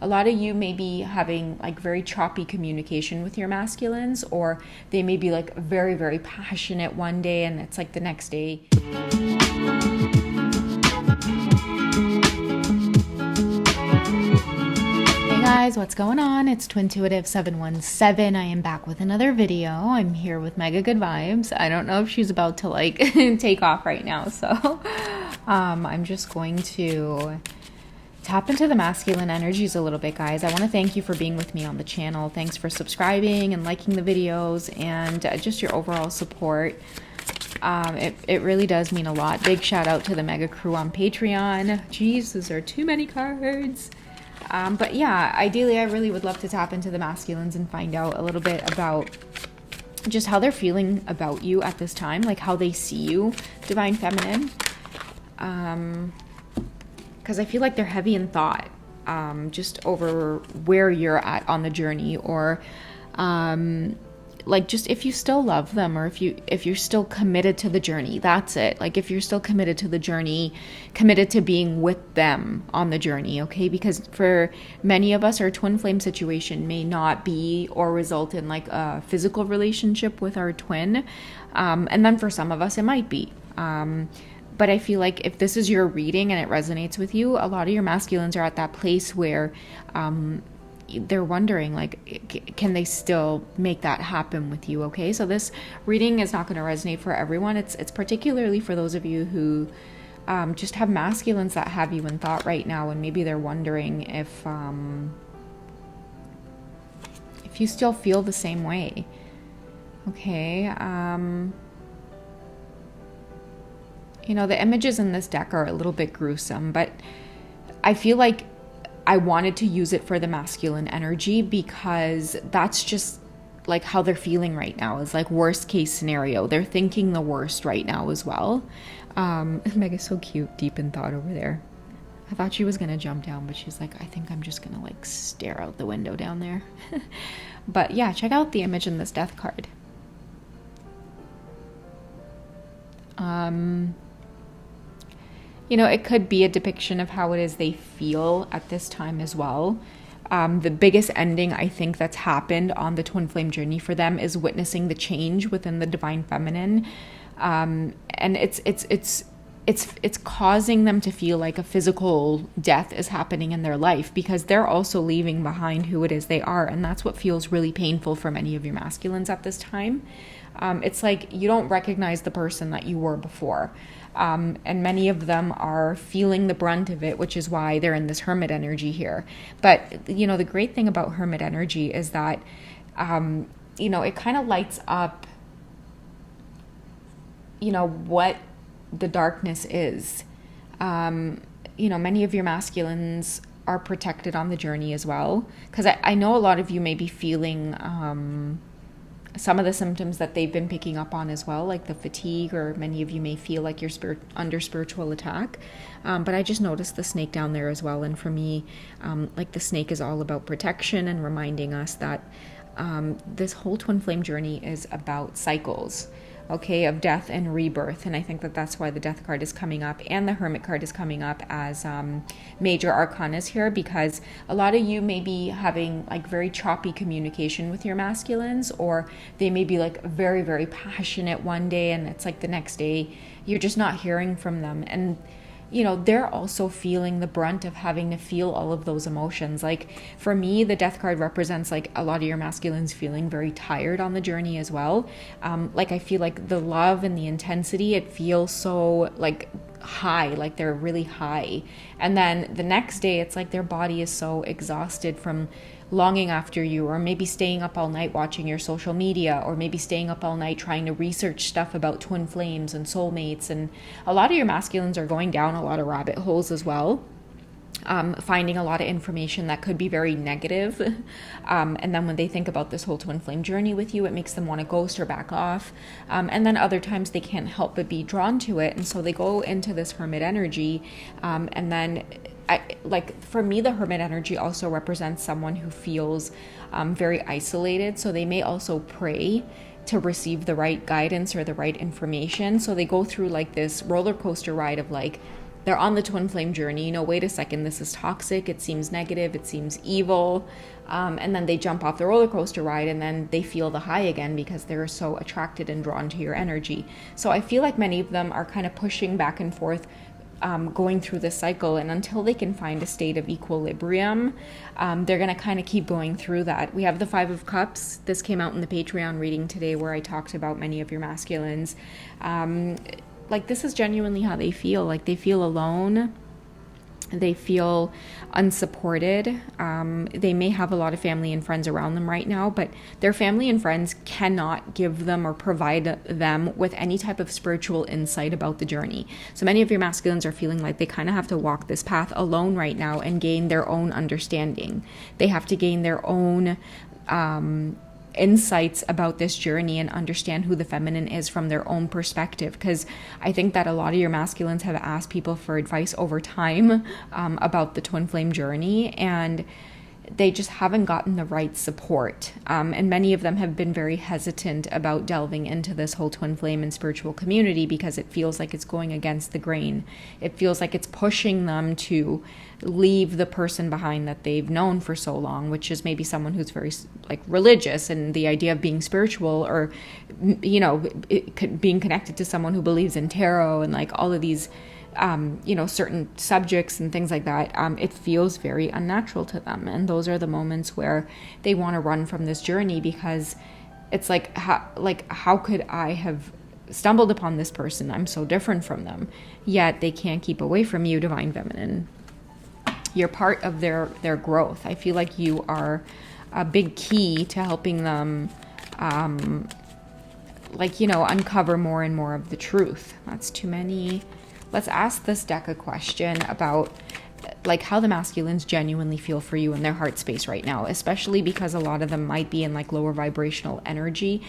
a lot of you may be having like very choppy communication with your masculines, or they may be like very, very passionate one day and it's like the next day. Guys, what's going on? It's Twintuitive717. I am back with another video. I'm here with mega good vibes. I don't know if she's about to like take off right now, so I'm just going to tap into the masculine energies a little bit, guys. I want to thank you for being with me on the channel. Thanks for subscribing and liking the videos and just your overall support. It really does mean a lot. Big shout out to the mega crew on Patreon. Jeez, those are too many cards. But yeah, ideally, I really would love to tap into the masculines and find out a little bit about just how they're feeling about you at this time, like how they see you, Divine Feminine. Because I feel like they're heavy in thought, just over where you're at on the journey, or like just if you still love them, or if you're still committed to the journey. That's it. Like if you're still committed to the journey, committed to being with them on the journey, okay? Because for many of us, our twin flame situation may not be or result in like a physical relationship with our twin, and then for some of us it might be. But I feel like if this is your reading and it resonates with you, a lot of your masculines are at that place where they're wondering, like, can they still make that happen with you, okay? So this reading is not going to resonate for everyone. It's particularly for those of you who just have masculines that have you in thought right now, and maybe they're wondering if you still feel the same way, okay? You know, the images in this deck are a little bit gruesome, but I feel like I wanted to use it for the masculine energy because that's just like how they're feeling right now, is like worst case scenario. They're thinking the worst right now as well. Mega's so cute, deep in thought over there. I thought she was going to jump down, but she's like, I think I'm just going to like stare out the window down there. But yeah, check out the image in this death card. You know, it could be a depiction of how it is they feel at this time as well. The biggest ending I think that's happened on the twin flame journey for them is witnessing the change within the Divine Feminine, and it's causing them to feel like a physical death is happening in their life, because they're also leaving behind who it is they are, and that's what feels really painful for many of your masculines at this time. It's like you don't recognize the person that you were before. And many of them are feeling the brunt of it, which is why they're in this hermit energy here. But, you know, the great thing about hermit energy is that, you know, it kind of lights up, you know, what the darkness is. You know, many of your masculines are protected on the journey as well. Because I know a lot of you may be feeling some of the symptoms that they've been picking up on as well, like the fatigue, or many of you may feel like you're under spiritual attack. But I just noticed the snake down there as well. And for me, like the snake is all about protection and reminding us that this whole twin flame journey is about cycles, okay, of death and rebirth. And I think that that's why the death card is coming up and the hermit card is coming up as major arcanas here, because a lot of you may be having like very choppy communication with your masculines, or they may be like very, very passionate one day and it's like the next day you're just not hearing from them. And you know, they're also feeling the brunt of having to feel all of those emotions. Like for me, the death card represents like a lot of your masculines feeling very tired on the journey as well. Like I feel like the love and the intensity, it feels so like high, like they're really high. And then the next day, it's like their body is so exhausted from longing after you, or maybe staying up all night watching your social media, or maybe staying up all night trying to research stuff about twin flames and soulmates. And a lot of your masculines are going down a lot of rabbit holes as well, finding a lot of information that could be very negative. And then when they think about this whole twin flame journey with you, it makes them want to ghost or back off. And then other times they can't help but be drawn to it. And so they go into this hermit energy. And then like for me, the hermit energy also represents someone who feels very isolated. So they may also pray to receive the right guidance or the right information. So they go through like this roller coaster ride of like they're on the twin flame journey. Wait a second, this is toxic. It seems negative. It seems evil. And then they jump off the roller coaster ride and then they feel the high again because they're so attracted and drawn to your energy. So I feel like many of them are kind of pushing back and forth, going through this cycle. And until they can find a state of equilibrium, they're going to kind of keep going through that. We have the Five of Cups. This came out in the Patreon reading today where I talked about many of your masculines. Like, this is genuinely how they feel. Like, they feel alone. They feel unsupported. They may have a lot of family and friends around them right now, but their family and friends cannot give them or provide them with any type of spiritual insight about the journey. So many of your masculines are feeling like they kind of have to walk this path alone right now and gain their own understanding. They have to gain their own insights about this journey and understand who the feminine is from their own perspective, because I think that a lot of your masculines have asked people for advice over time about the twin flame journey, and they just haven't gotten the right support. And many of them have been very hesitant about delving into this whole twin flame and spiritual community because it feels like it's going against the grain. It feels like it's pushing them to leave the person behind that they've known for so long, which is maybe someone who's very religious, and the idea of being spiritual, or being connected to someone who believes in tarot and all of these certain subjects and things like that, it feels very unnatural to them. And those are the moments where they want to run from this journey, because it's how could I have stumbled upon this person? I'm so different from them, yet they can't keep away from you, Divine Feminine. You're part of their growth. I feel like you are a big key to helping them uncover more and more of the truth. That's too many. Let's ask this deck a question about how the masculines genuinely feel for you in their heart space right now, especially because a lot of them might be in lower vibrational energy.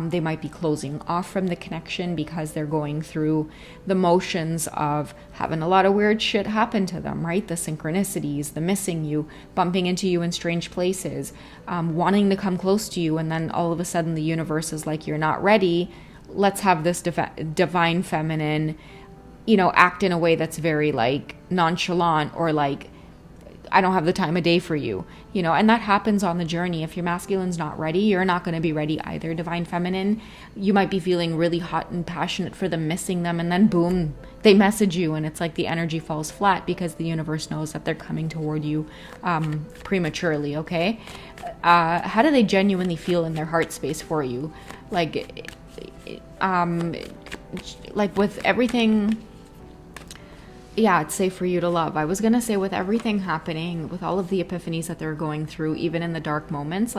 They might be closing off from the connection because they're going through the motions of having a lot of weird shit happen to them, right? The synchronicities, the missing you, bumping into you in strange places, wanting to come close to you, and then all of a sudden the universe is like, you're not ready. Let's have this divine feminine act in a way that's very nonchalant, or I don't have the time of day for you, and that happens on the journey. If your masculine's not ready, you're not going to be ready either, Divine Feminine. You might be feeling really hot and passionate for them, missing them, and then boom, they message you, and it's like the energy falls flat because the universe knows that they're coming toward you prematurely, okay? How do they genuinely feel in their heart space for you? With everything... Yeah, it's safe for you to love. I was going to say, with everything happening, with all of the epiphanies that they're going through, even in the dark moments,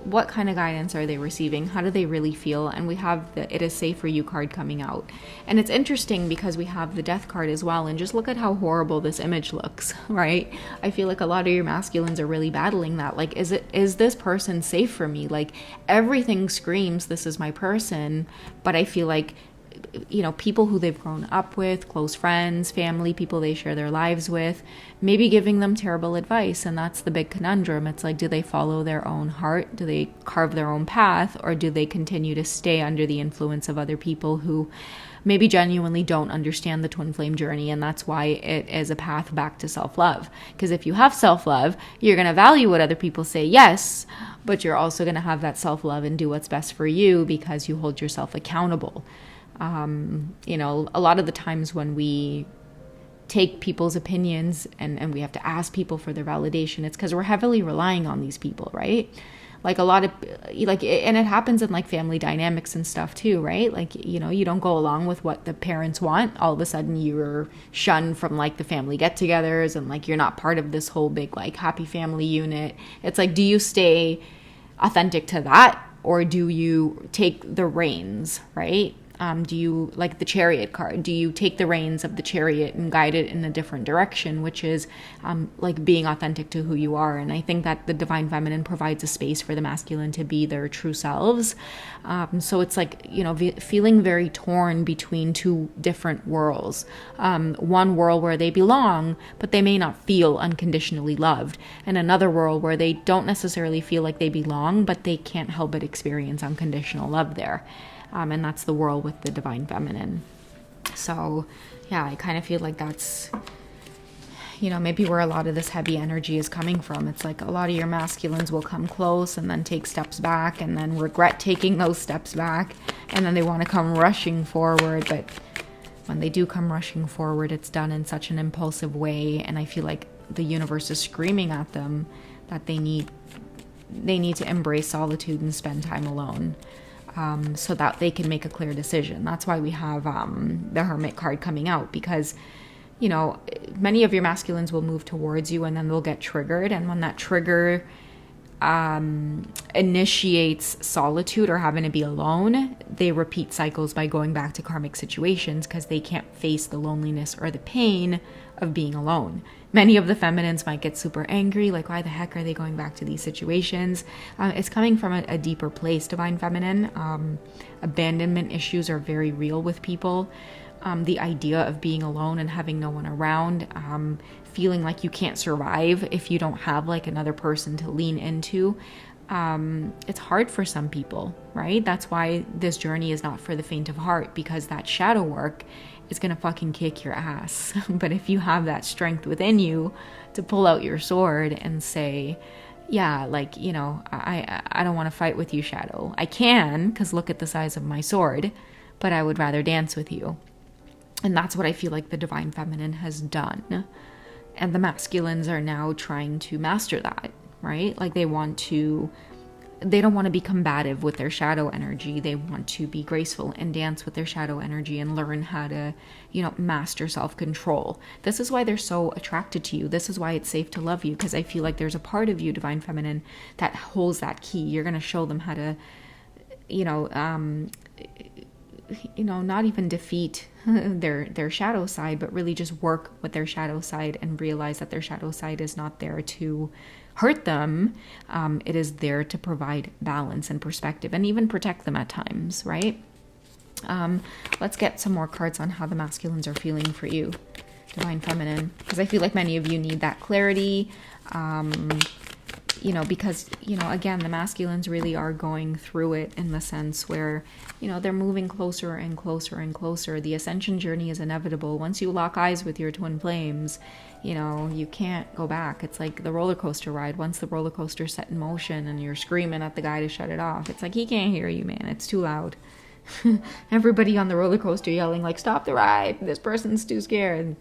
what kind of guidance are they receiving? How do they really feel? And we have the It Is Safe For You card coming out. And it's interesting because we have the Death card as well. And just look at how horrible this image looks, right? I feel like a lot of your masculines are really battling that. Is this person safe for me? Everything screams, this is my person. But I feel like people who they've grown up with, close friends, family, people they share their lives with, maybe giving them terrible advice. And that's the big conundrum. It's do they follow their own heart? Do they carve their own path? Or do they continue to stay under the influence of other people who maybe genuinely don't understand the twin flame journey? And that's why it is a path back to self-love. Because if you have self-love, you're going to value what other people say, yes, but you're also going to have that self-love and do what's best for you because you hold yourself accountable. A lot of the times when we take people's opinions and we have to ask people for their validation, it's because we're heavily relying on these people, right? A lot of and it happens in family dynamics and stuff too, right? You don't go along with what the parents want. All of a sudden you're shunned from the family get-togethers, and you're not part of this whole big happy family unit. It's do you stay authentic to that, or do you take the reins, right? Do you, the Chariot card, do you take the reins of the chariot and guide it in a different direction, which is being authentic to who you are? And I think that the Divine Feminine provides a space for the masculine to be their true selves. So it's feeling very torn between two different worlds. One world where they belong, but they may not feel unconditionally loved. And another world where they don't necessarily feel like they belong, but they can't help but experience unconditional love there. And that's the world with the Divine Feminine. So yeah, I kind of feel like that's, maybe where a lot of this heavy energy is coming from. It's like a lot of your masculines will come close and then take steps back and then regret taking those steps back. And then they want to come rushing forward. But when they do come rushing forward, it's done in such an impulsive way. And I feel like the universe is screaming at them that they need to embrace solitude and spend time alone, so that they can make a clear decision. That's why we have the Hermit card coming out, because many of your masculines will move towards you and then they'll get triggered. And when that trigger initiates solitude or having to be alone, they repeat cycles by going back to karmic situations because they can't face the loneliness or the pain of being alone. Many of the feminines might get super angry, like, why the heck are they going back to these situations? It's coming from a deeper place, Divine Feminine. Abandonment issues are very real with people. The idea of being alone and having no one around, feeling like you can't survive if you don't have like another person to lean into. It's hard for some people, right? That's why this journey is not for the faint of heart, because that shadow work is gonna fucking kick your ass. But if you have that strength within you to pull out your sword and say, yeah, like, I don't want to fight with you, shadow. I can, because look at the size of my sword, but I would rather dance with you. And that's what I feel like the Divine Feminine has done. And the masculines are now trying to master that, right? Like they don't want to be combative with their shadow energy. They want to be graceful and dance with their shadow energy and learn how to, master self-control. This is why they're so attracted to you. This is why it's safe to love you, because I feel like there's a part of you, Divine Feminine, that holds that key. You're going to show them how to, not even defeat their shadow side, but really just work with their shadow side and realize that their shadow side is not there to hurt them. It is there to provide balance and perspective and even protect them at times, right? Let's get some more cards on how the masculines are feeling for you, Divine Feminine, because I feel like many of you need that clarity. Because, again, the masculines really are going through it in the sense where, they're moving closer and closer and closer. The ascension journey is inevitable. Once you lock eyes with your twin flames, you can't go back. It's like the roller coaster ride. Once the roller coaster's set in motion and you're screaming at the guy to shut it off, it's like, he can't hear you, man. It's too loud. Everybody on the roller coaster yelling like, stop the ride. This person's too scared.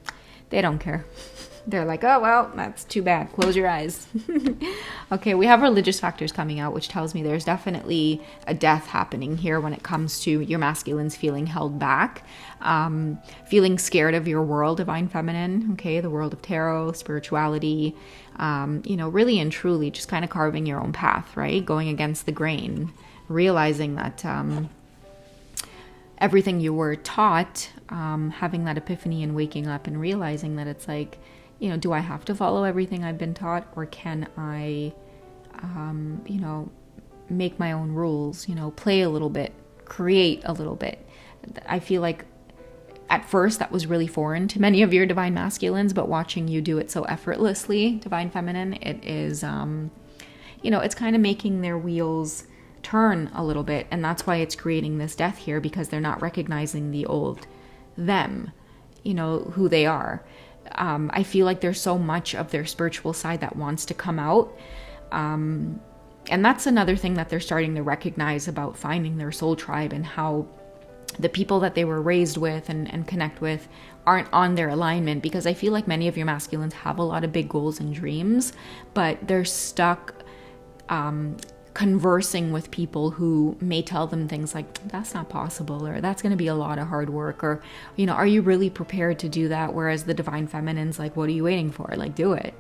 They don't care. They're like, oh, well, that's too bad. Close your eyes. Okay, we have religious factors coming out, which tells me there's definitely a death happening here when it comes to your masculines feeling held back, feeling scared of your world, Divine Feminine, okay, the world of tarot, spirituality, really and truly just kind of carving your own path, right? Going against the grain, realizing that everything you were taught, having that epiphany and waking up and realizing that it's like, do I have to follow everything I've been taught, or can I, make my own rules, play a little bit, create a little bit. I feel like at first that was really foreign to many of your divine masculines, but watching you do it so effortlessly, Divine Feminine, it is, it's kind of making their wheels turn a little bit. And that's why it's creating this death here, because they're not recognizing the old them, who they are. I feel like there's so much of their spiritual side that wants to come out. And that's another thing that they're starting to recognize about finding their soul tribe, and how the people that they were raised with and connect with aren't on their alignment. Because I feel like many of your masculines have a lot of big goals and dreams, but they're stuck conversing with people who may tell them things like, that's not possible, or that's going to be a lot of hard work, or, are you really prepared to do that? Whereas the Divine Feminine's like, what are you waiting for? Like, do it,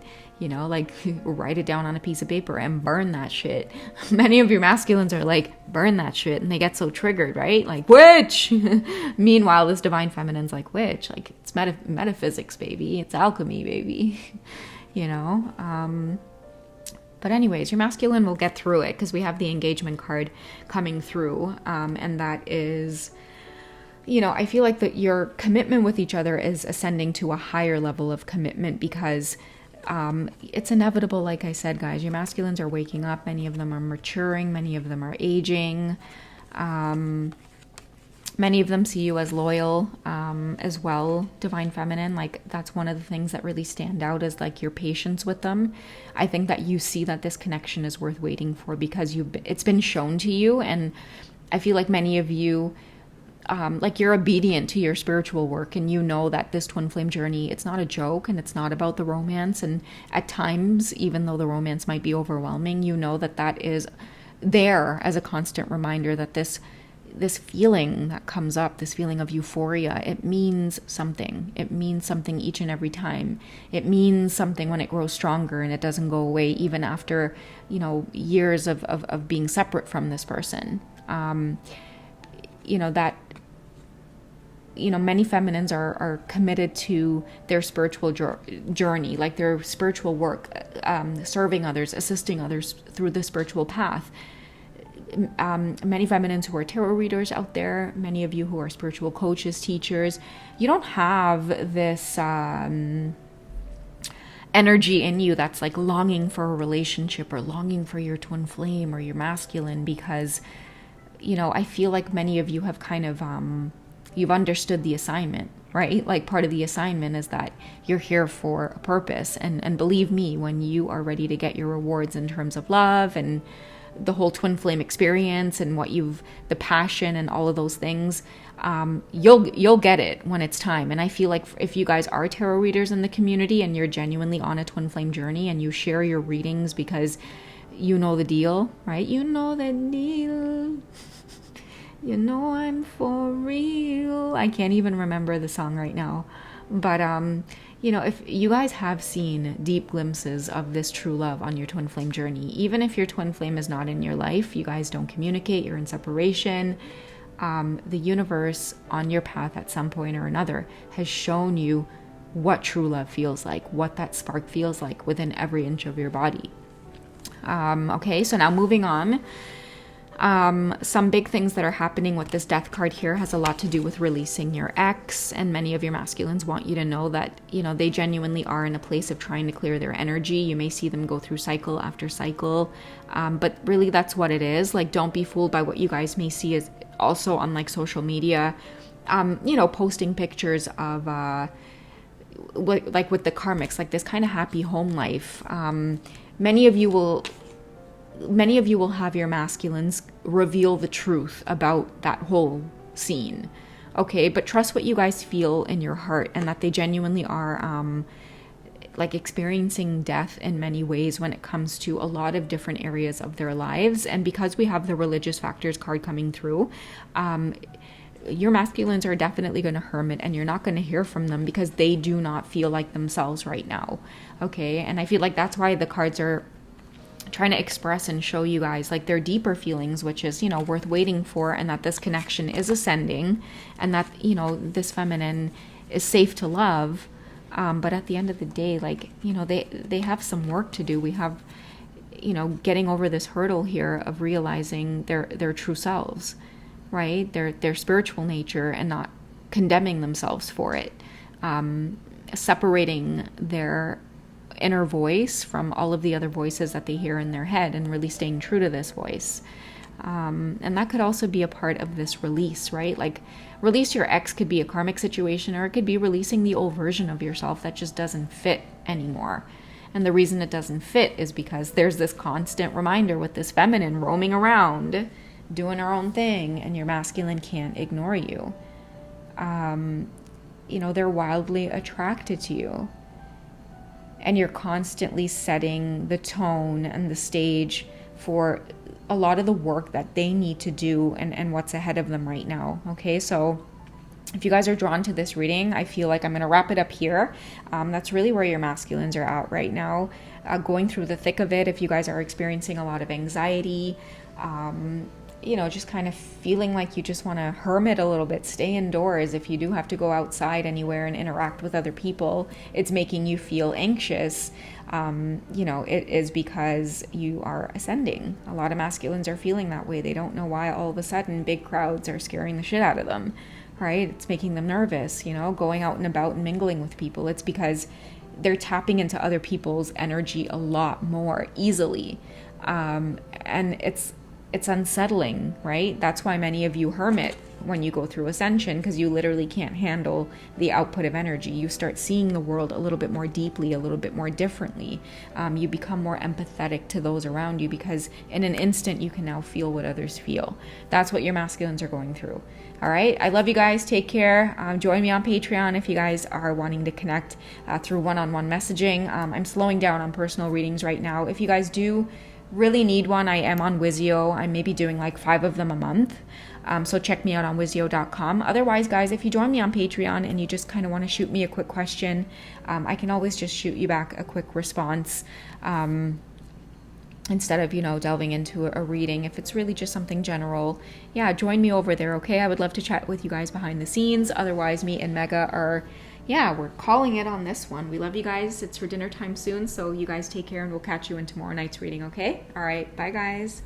write it down on a piece of paper and burn that shit. Many of your masculines are like, burn that shit, and they get so triggered, right? Like, witch! Meanwhile, this Divine Feminine's like, witch, like, it's metaphysics, baby. It's alchemy, baby. But anyways, your masculine will get through it, because we have the engagement card coming through. And that is, I feel like that your commitment with each other is ascending to a higher level of commitment, because it's inevitable. Like I said, guys, your masculines are waking up. Many of them are maturing. Many of them are aging. Many of them see you as loyal as well, divine feminine. Like that's one of the things that really stand out is like your patience with them. I think that you see that this connection is worth waiting for because it's been shown to you. And I feel like many of you, like you're obedient to your spiritual work, and you know that this twin flame journey, it's not a joke, and it's not about the romance. And at times, even though the romance might be overwhelming, you know that that is there as a constant reminder that this feeling that comes up, this feeling of euphoria, it means something. It means something each and every time. It means something when it grows stronger and it doesn't go away even after, years of being separate from this person. Many feminines are committed to their spiritual journey, like their spiritual work, serving others, assisting others through the spiritual path. Many feminines who are tarot readers out there, many of you who are spiritual coaches, teachers, you don't have this energy in you that's like longing for a relationship or longing for your twin flame or your masculine, because I feel like many of you have kind of you've understood the assignment, right? Like part of the assignment is that you're here for a purpose, and believe me, when you are ready to get your rewards in terms of love and the whole twin flame experience and the passion and all of those things, you'll get it when it's time. And I feel like if you guys are tarot readers in the community and you're genuinely on a twin flame journey and you share your readings because you know the deal, right? You know the deal. I'm for real. I can't even remember the song right now. But, if you guys have seen deep glimpses of this true love on your twin flame journey, even if your twin flame is not in your life, you guys don't communicate, you're in separation, the universe on your path at some point or another has shown you what true love feels like, what that spark feels like within every inch of your body. Okay, so now moving on. Some big things that are happening with this death card here has a lot to do with releasing your ex, and many of your masculines want you to know that, they genuinely are in a place of trying to clear their energy. You may see them go through cycle after cycle, but really that's what it is. Like, don't be fooled by what you guys may see as also on like social media, posting pictures of, like with the karmics, like this kind of happy home life. Many of you will have your masculines reveal the truth about that whole scene. Okay, but trust what you guys feel in your heart, and that they genuinely are like experiencing death in many ways when it comes to a lot of different areas of their lives. And because we have the religious factors card coming through, your masculines are definitely going to hermit, and you're not going to hear from them because they do not feel like themselves right now. Okay, and I feel like that's why the cards are trying to express and show you guys like their deeper feelings, which is, worth waiting for, and that this connection is ascending, and that, this feminine is safe to love. But at the end of the day, like, they have some work to do. We have, getting over this hurdle here of realizing their true selves, right? Their spiritual nature, and not condemning themselves for it. Separating their inner voice from all of the other voices that they hear in their head, and really staying true to this voice. And that could also be a part of this release, right? Like, release your ex could be a karmic situation, or it could be releasing the old version of yourself that just doesn't fit anymore. And the reason it doesn't fit is because there's this constant reminder with this feminine roaming around, doing her own thing, and your masculine can't ignore you. They're wildly attracted to you. And you're constantly setting the tone and the stage for a lot of the work that they need to do, and what's ahead of them right now. Okay, so if you guys are drawn to this reading, I feel like I'm going to wrap it up here. That's really where your masculines are at right now, going through the thick of it. If you guys are experiencing a lot of anxiety, just kind of feeling like you just want to hermit a little bit, stay indoors. If you do have to go outside anywhere and interact with other people, it's making you feel anxious. It is because you are ascending. A lot of masculines are feeling that way. They don't know why all of a sudden big crowds are scaring the shit out of them, right? It's making them nervous, going out and about and mingling with people. It's because they're tapping into other people's energy a lot more easily. And it's it's unsettling, right? That's why many of you hermit when you go through ascension, because you literally can't handle the output of energy. You start seeing the world a little bit more deeply, a little bit more differently. You become more empathetic to those around you, because in an instant you can now feel what others feel. That's what your masculines are going through. All right, I love you guys. Take care. Join me on Patreon if you guys are wanting to connect through one-on-one messaging. I'm slowing down on personal readings right now. If you guys do really need one, I am on Wizio. I'm maybe doing like 5 of them a month. So check me out on Wizio.com. Otherwise, guys, if you join me on Patreon and you just kind of want to shoot me a quick question, I can always just shoot you back a quick response instead of, delving into a reading. If it's really just something general, yeah, join me over there, okay? I would love to chat with you guys behind the scenes. Otherwise, me and Mega are, we're calling it on this one. We love you guys. It's for dinner time soon, so you guys take care, and we'll catch you in tomorrow night's reading, okay? All right, bye, guys.